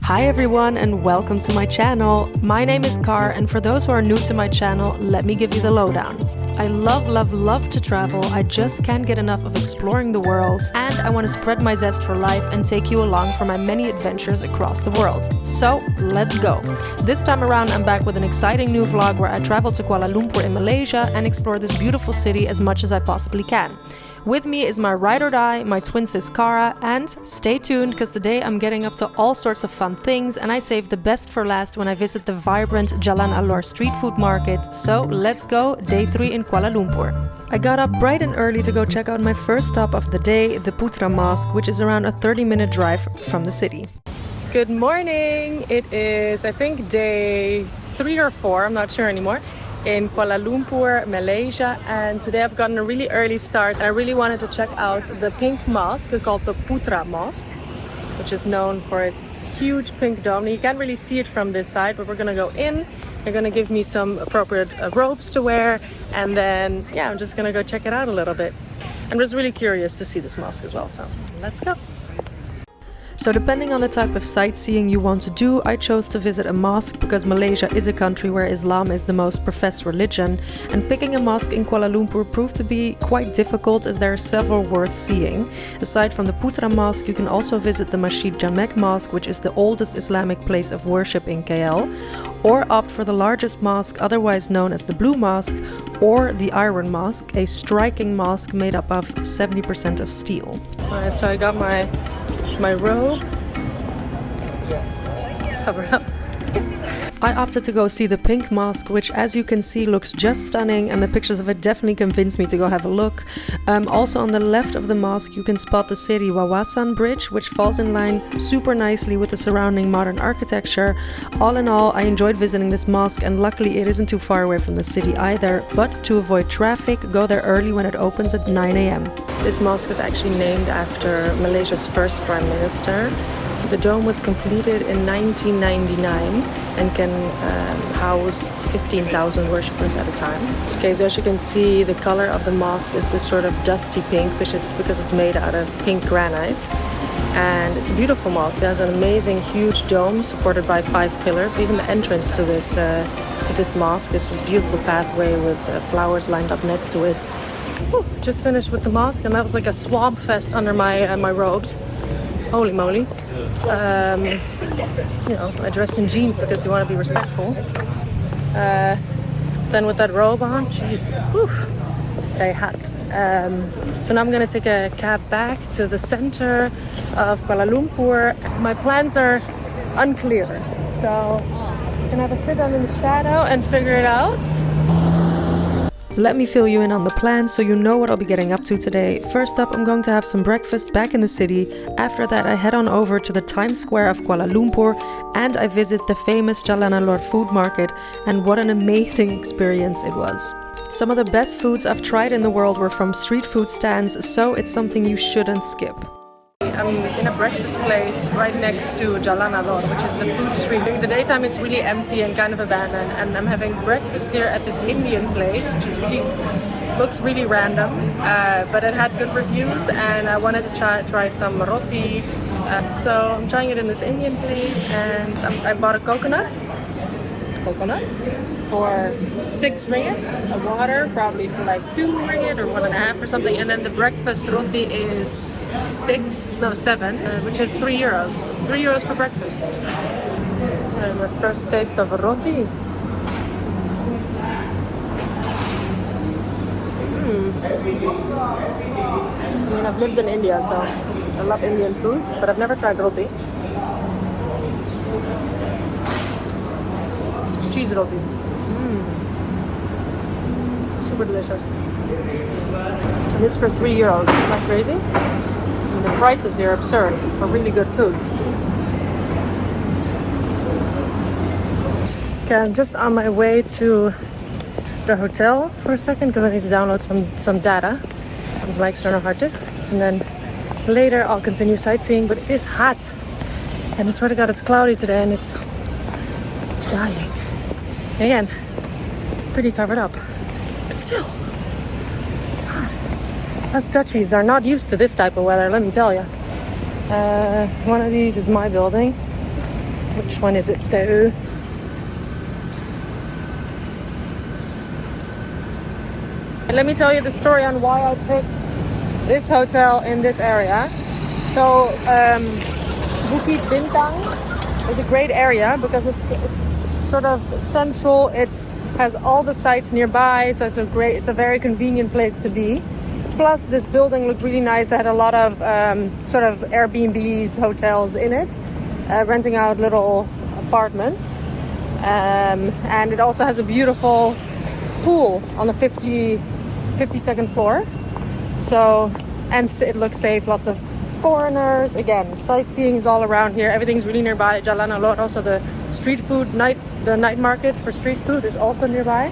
Hi everyone and welcome to my channel. My name is Car, and for those who are new to my channel, let me give you the lowdown. I love to travel. I just can't get enough of exploring the world, and I want to spread my zest for life and take you along for my many adventures across the world. So let's go. This time around I'm back with an exciting new vlog where I travel to Kuala Lumpur in Malaysia and explore this beautiful city as much as I possibly can. With me is my ride or die, my twin sis Cara, and stay tuned because today I'm getting up to all sorts of fun things and I saved the best for last when I visit the vibrant Jalan Alor Street food market. So let's go, day 3 in Kuala Lumpur. I got up bright and early to go check out my first stop of the day, the Putra Mosque, which is around a 30-minute drive from the city. Good morning! It is, I think, day 3 or 4, I'm not sure anymore, in Kuala Lumpur, Malaysia, and today I've gotten a really early start. I really wanted to check out the pink mosque called the Putra Mosque, which is known for its huge pink dome. You can't really see it from this side, but we're gonna go in. They're gonna give me some appropriate robes to wear, and then yeah, I'm just gonna go check it out a little bit. I'm just really curious to see this mosque as well, so let's go. So depending on the type of sightseeing you want to do, I chose to visit a mosque because Malaysia is a country where Islam is the most professed religion, and picking a mosque in Kuala Lumpur proved to be quite difficult as there are several worth seeing. Aside from the Putra Mosque, you can also visit the Masjid Jamek Mosque, which is the oldest Islamic place of worship in KL, or opt for the largest mosque, otherwise known as the Blue Mosque, or the Iron Mosque, a striking mosque made up of 70% of steel. Alright, so I got my robe. Cover up. I opted to go see the pink mosque, which as you can see looks just stunning, and the pictures of it definitely convinced me to go have a look. Also on the left of the mosque you can spot the Seri Wawasan Bridge, which falls in line super nicely with the surrounding modern architecture. All in all, I enjoyed visiting this mosque, and luckily it isn't too far away from the city either, but to avoid traffic, go there early when it opens at 9 AM. This mosque is actually named after Malaysia's first Prime Minister. The dome was completed in 1999 and can house 15,000 worshippers at a time. Okay, so as you can see, the color of the mosque is this sort of dusty pink, which is because it's made out of pink granite. And it's a beautiful mosque. It has an amazing huge dome supported by 5 pillars. Even the entrance to this mosque is this beautiful pathway with flowers lined up next to it. Whew, just finished with the mosque, and that was like a swamp fest under my robes. Holy moly. You know, I dressed in jeans because you want to be respectful. Then with that robe on, jeez, very hot. So now I'm gonna take a cab back to the center of Kuala Lumpur. My plans are unclear, so I'm gonna have a sit down in the shadow and figure it out. Let me fill you in on the plan so you know what I'll be getting up to today. First up, I'm going to have some breakfast back in the city. After that, I head on over to the Times Square of Kuala Lumpur and I visit the famous Jalan Alor food market, and what an amazing experience it was. Some of the best foods I've tried in the world were from street food stands, so it's something you shouldn't skip. I'm in a breakfast place right next to Jalan Alor, which is the food street. During the daytime it's really empty and kind of abandoned, and I'm having breakfast here at this Indian place, which is looks really random, but it had good reviews, and I wanted to try some Roti. So I'm trying it in this Indian place, and I bought a coconut for 6 ringgits, a water probably for like 2 ringgit or 1.5 or something, and then the breakfast roti is 7, which is 3 euros. 3 euros for breakfast. And the first taste of roti. I mean, I've lived in India, so I love Indian food, but I've never tried roti. Cheese roti. Super delicious. And this for 3 euros. Isn't that crazy? And the prices here are absurd for really good food. Okay, I'm just on my way to the hotel for a second because I need to download some data onto my external hard disk, and then later I'll continue sightseeing. But it is hot, and I swear to God it's cloudy today and it's dying. Again, pretty covered up, but still hot. Us Dutchies are not used to this type of weather, let me tell you. One of these is my building. which one is it though? Let me tell you the story on why I picked this hotel in this area. So Bukit Bintang is a great area because it's sort of central. It has all the sites nearby, so it's a very convenient place to be. Plus, this building looked really nice. It had a lot of sort of Airbnbs, hotels in it, renting out little apartments, and it also has a beautiful pool on the 52nd floor. So, and it looks safe. Lots of foreigners. Again, sightseeing is all around here. Everything's really nearby. Jalan Alor, also the street food the night market for street food is also nearby.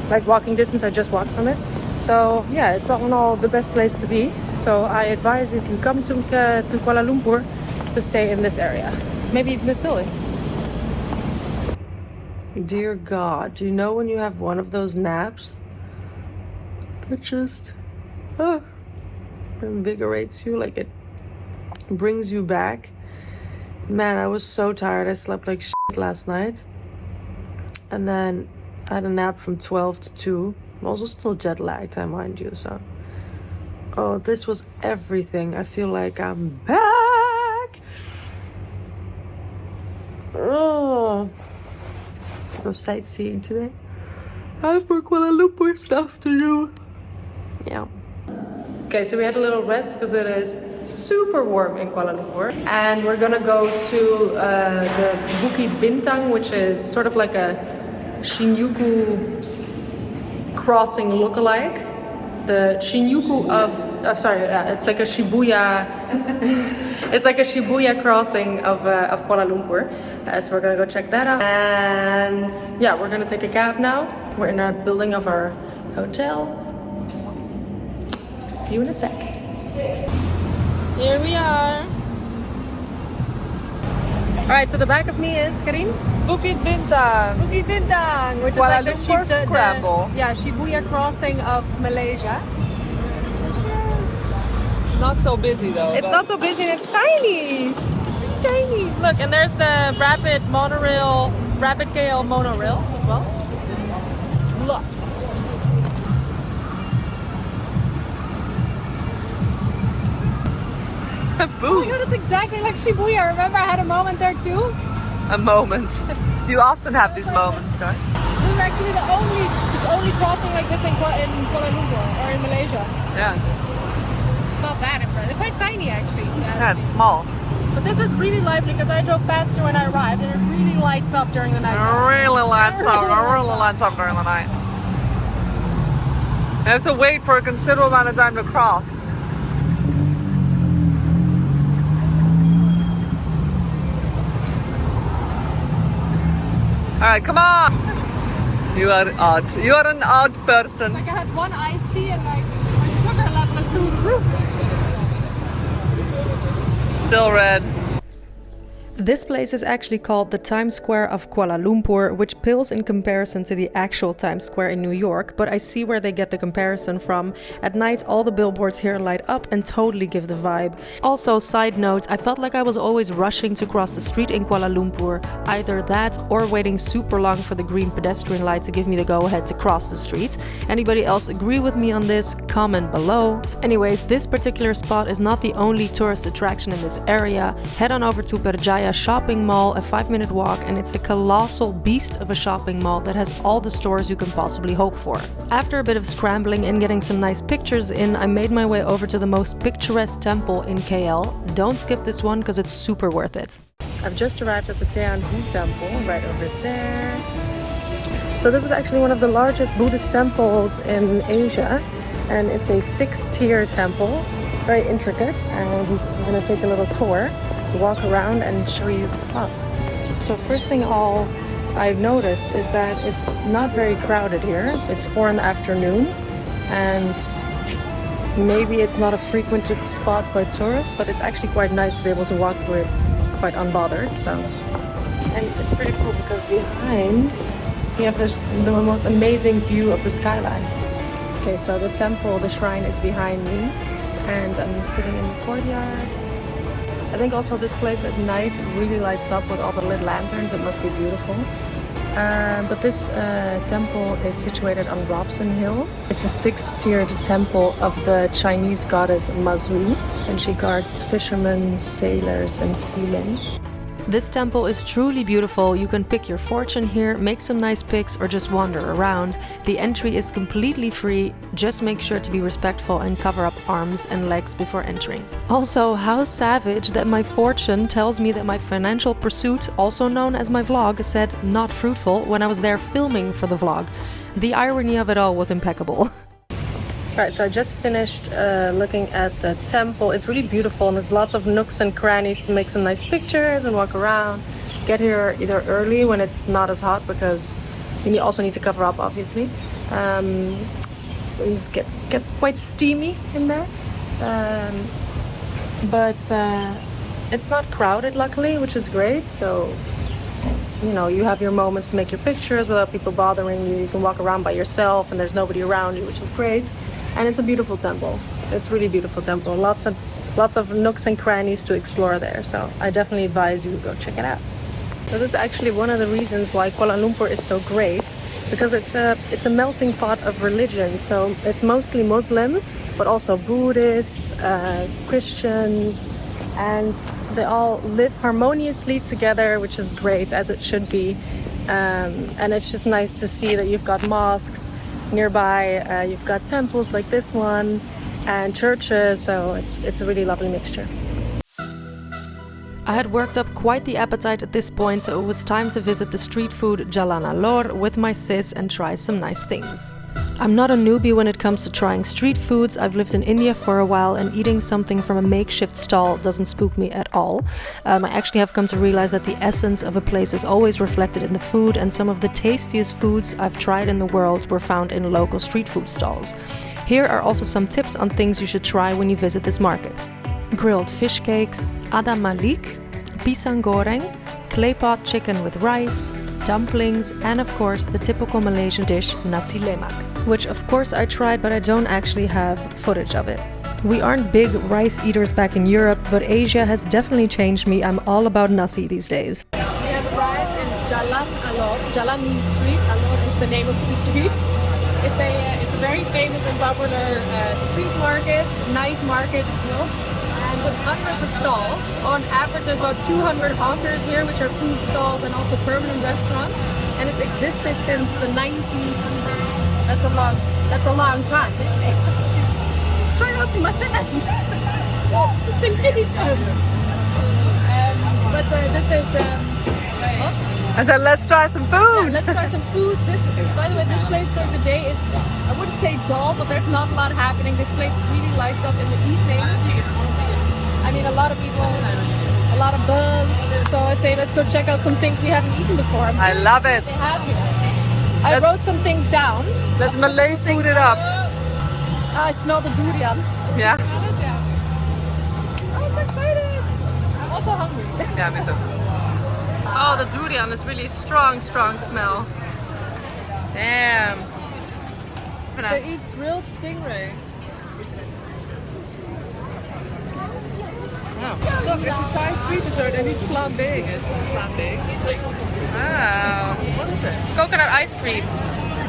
Like walking distance, I just walked from it. So yeah, it's all in all the best place to be. So I advise you, if you come to Kuala Lumpur, to stay in this area. Maybe even this building. Dear God, do you know when you have one of those naps that just invigorates you, like it brings you back? Man, I was so tired. I slept like shit last night. And then I had a nap from 12 to 2. I'm also still jet lagged, I mind you, so. Oh, this was everything. I feel like I'm back. Oh. Go sightseeing today. I have more Kuala Lumpur stuff to do. Yeah. Okay, so we had a little rest because it is super warm in Kuala Lumpur. And we're gonna go to the Bukit Bintang, which is sort of like a Shinjuku crossing lookalike. The Shinjuku it's like a Shibuya. It's like a Shibuya crossing of Kuala Lumpur. So we're gonna go check that out. And yeah, we're gonna take a cab now. We're in a building of our hotel. See you in a sec. Here we are. Alright, so the back of me is, Karin? Bukit Bintang. Bukit Bintang, which Kuala is Lumpur like the scramble. Shibuya crossing of Malaysia. Not so busy though. It's not so busy and it's tiny. It's really tiny. Look, and there's the rapid KL monorail as well. Look. Oh my god, it's exactly like Shibuya. Remember I had a moment there too? A moment. You often have these moments, guys. This is actually the only crossing like this in Kuala Lumpur or in Malaysia. Yeah. It's not that impressive. It's quite tiny actually. Yeah, it's small. But this is really lively because I drove past it when I arrived and it really lights up during the night. It really lights up during the night. You have to wait for a considerable amount of time to cross. Alright, come on! You are odd. You are an odd person. Like I had one iced tea and like my sugar level is through the roof. Still red. This place is actually called the Times Square of Kuala Lumpur, which pales in comparison to the actual Times Square in New York, but I see where they get the comparison from. At night, all the billboards here light up and totally give the vibe. Also, side note, I felt like I was always rushing to cross the street in Kuala Lumpur, either that or waiting super long for the green pedestrian light to give me the go-ahead to cross the street. Anybody else agree with me on this? Comment below. Anyways, this particular spot is not the only tourist attraction in this area. Head on over to Putrayaja shopping mall, a 5-minute walk, and it's a colossal beast of a shopping mall that has all the stores you can possibly hope for. After a bit of scrambling and getting some nice pictures in, I made my way over to the most picturesque temple in KL. Don't skip this one because it's super worth it. I've just arrived at the Thean Hou Temple right over there. So this is actually one of the largest Buddhist temples in Asia, and it's a 6-tier temple, very intricate, and I'm going to take a little tour, walk around and show you the spots. So first thing I've noticed is that it's not very crowded here. It's 4 in the afternoon and maybe it's not a frequented spot by tourists, but it's actually quite nice to be able to walk through it quite unbothered. So, and it's pretty cool because behind we have the most amazing view of the skyline. Okay, so the shrine is behind me and I'm sitting in the courtyard. I think also this place at night really lights up with all the lit lanterns. It must be beautiful. But this temple is situated on Robson Hill. It's a 6-tiered temple of the Chinese goddess Mazu, and she guards fishermen, sailors, and seamen. This temple is truly beautiful. You can pick your fortune here, make some nice pics, or just wander around. The entry is completely free. Just make sure to be respectful and cover up arms and legs before entering. Also, how savage that my fortune tells me that my financial pursuit, also known as my vlog, said not fruitful when I was there filming for the vlog. The irony of it all was impeccable. Alright, so I just finished looking at the temple. It's really beautiful and there's lots of nooks and crannies to make some nice pictures and walk around. Get here either early when it's not as hot because you also need to cover up, obviously. So it gets quite steamy in there. But it's not crowded, luckily, which is great. So, you know, you have your moments to make your pictures without people bothering you. You can walk around by yourself and there's nobody around you, which is great. And it's a beautiful temple. It's really beautiful temple. Lots of nooks and crannies to explore there. So I definitely advise you to go check it out. So this is actually one of the reasons why Kuala Lumpur is so great, because it's a melting pot of religion. So it's mostly Muslim, but also Buddhist, Christians, and they all live harmoniously together, which is great, as it should be. And it's just nice to see that you've got mosques nearby, you've got temples like this one, and churches, so it's a really lovely mixture. I had worked up quite the appetite at this point, so it was time to visit the street food Jalan Alor with my sis and try some nice things. I'm not a newbie when it comes to trying street foods. I've lived in India for a while and eating something from a makeshift stall doesn't spook me at all. I actually have come to realize that the essence of a place is always reflected in the food, and some of the tastiest foods I've tried in the world were found in local street food stalls. Here are also some tips on things you should try when you visit this market. Grilled fish cakes, ada malik, pisang goreng, clay pot chicken with rice, dumplings, and of course the typical Malaysian dish nasi lemak, which of course I tried, but I don't actually have footage of it. We aren't big rice eaters back in Europe, but Asia has definitely changed me. I'm all about nasi these days. We have arrived in Jalan Alor. Jalan means street, Alor is the name of the street. It's a very famous and popular street market, night market, you know, and with hundreds of stalls. On average, there's about 200 hawkers here, which are food stalls and also permanent restaurants. And it's existed since the 1900s. That's a long time. Straight up my hand. It's in kitty sense. But this is what? I said, let's try some food. Yeah, let's try some food. By the way, this place during the day is, I wouldn't say dull, but there's not a lot happening. This place really lights up in the evening. I mean, a lot of people, a lot of buzz. So I say, let's go check out some things we haven't eaten before. I love it. I wrote some things down. Let's Malay food it up. I smell the durian. Yeah? I'm excited. I'm also hungry. Yeah, me too. Oh, the durian is really strong smell. Damn. They eat grilled stingray. Oh. Look, it's a Thai street dessert and he's flambeing it. Wow. What is it? Coconut ice cream.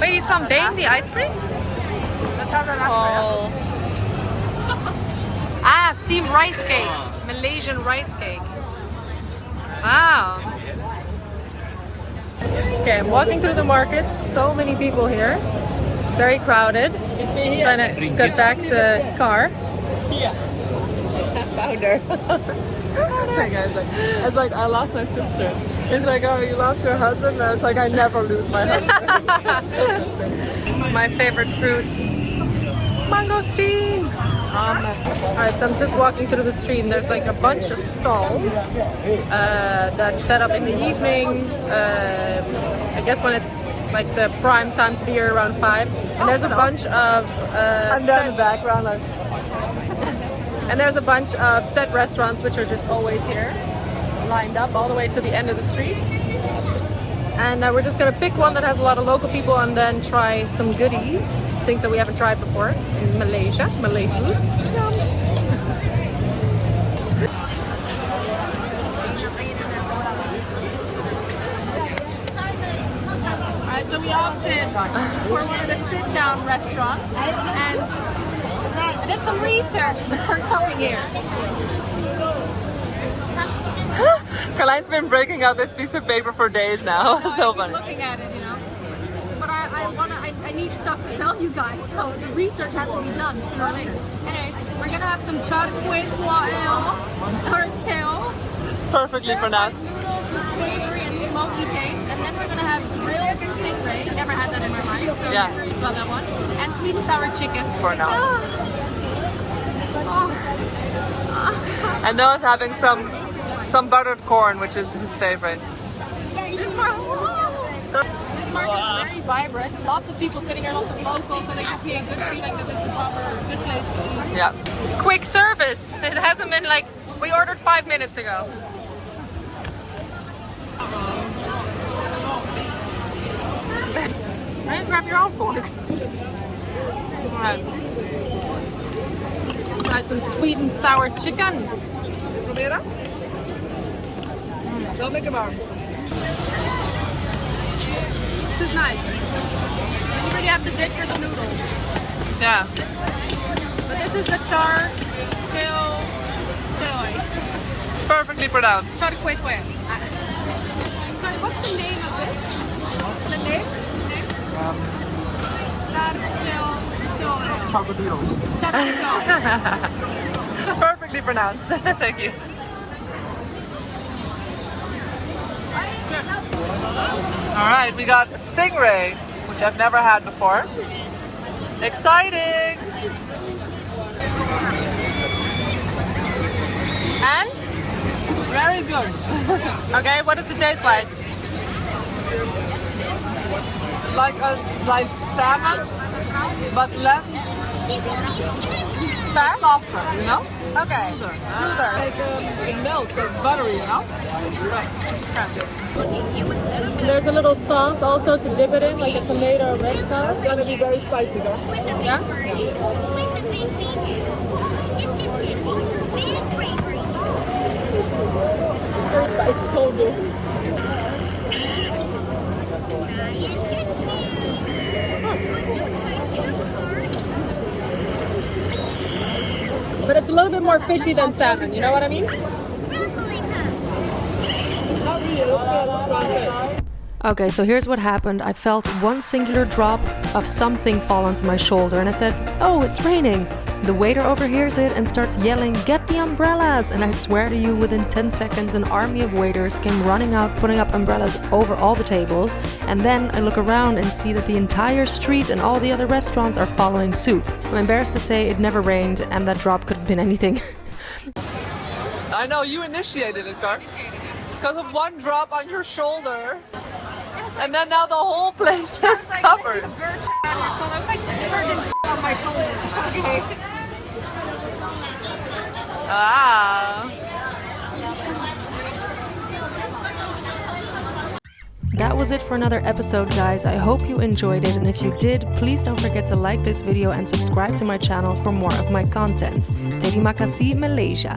Wait, he's flambeing the ice cream? Let's have that Oh. Ah, steamed rice cake. Malaysian rice cake. Wow. Okay, I'm walking through the market. So many people here. Very crowded. Trying to get back to car. Found her. I was like, I lost my sister. He's like, oh, you lost your husband? And I was like, I never lose my husband. My favorite fruit, mangosteen. Alright, so I'm just walking through the street and there's like a bunch of stalls that set up in the evening. I guess when it's like the prime time to be here around 5. And there's a bunch of I'm there in the background like... And there's a bunch of set restaurants which are just always here, lined up all the way to the end of the street. And we're just gonna pick one that has a lot of local people and then try some goodies, things that we haven't tried before in Malaysia, Malay food. So we opted for one of the sit-down restaurants and I did some research before coming here. Carline's been breaking out this piece of paper for days now. No, So I've been funny. looking at it, you know. But I need stuff to tell you guys, so the research had to be done sooner or later. Anyways, we're gonna have some Perfectly pronounced. noodles with savory and smoky taste, and then we're gonna have grilled stingray. Never had that in my life, so Yeah. I'm curious about that one. And sweet and sour chicken. For now. Oh. And Noah's having some buttered corn, which is his favorite. This market is very vibrant. Lots of people sitting here, lots of locals, and it gives me a good feeling that this is a proper good place to eat. Yeah. Quick service. It hasn't been like, we ordered 5 minutes ago. Right? Grab your own fork. Alright. Try some sweet and sour chicken. This is nice. You really have to dig for the noodles. Yeah. But this is the char teo. Perfectly pronounced. Sorry, what's the name of this? The name? Char teo. Perfectly pronounced. Thank you. Alright, we got stingray, which I've never had before. Exciting! And? Very good. Okay, what does it taste like? Like salmon, but less Fat? softer, you know? Okay. Smoother. Like milk, like buttery, you know? And there's a little sauce also to dip it in, like a tomato red sauce. It's gonna be very spicy though. Yeah? Very spicy, told you. But it's a little bit more fishy than salmon, you know what I mean? Okay, so here's what happened. I felt one singular drop of something fall onto my shoulder and I said, "Oh, it's raining." The waiter overhears it and starts yelling, "Get the umbrellas!" And I swear to you, within 10 seconds, an army of waiters came running out, putting up umbrellas over all the tables. And then I look around and see that the entire street and all the other restaurants are following suit. I'm embarrassed to say it never rained and that drop could have been anything. I know, you initiated it, Gar. Because of one drop on your shoulder. And then now the whole place is covered. Ah. That was it for another episode, guys. I hope you enjoyed it, and if you did, please don't forget to like this video and subscribe to my channel for more of my content. Terima kasih, Malaysia.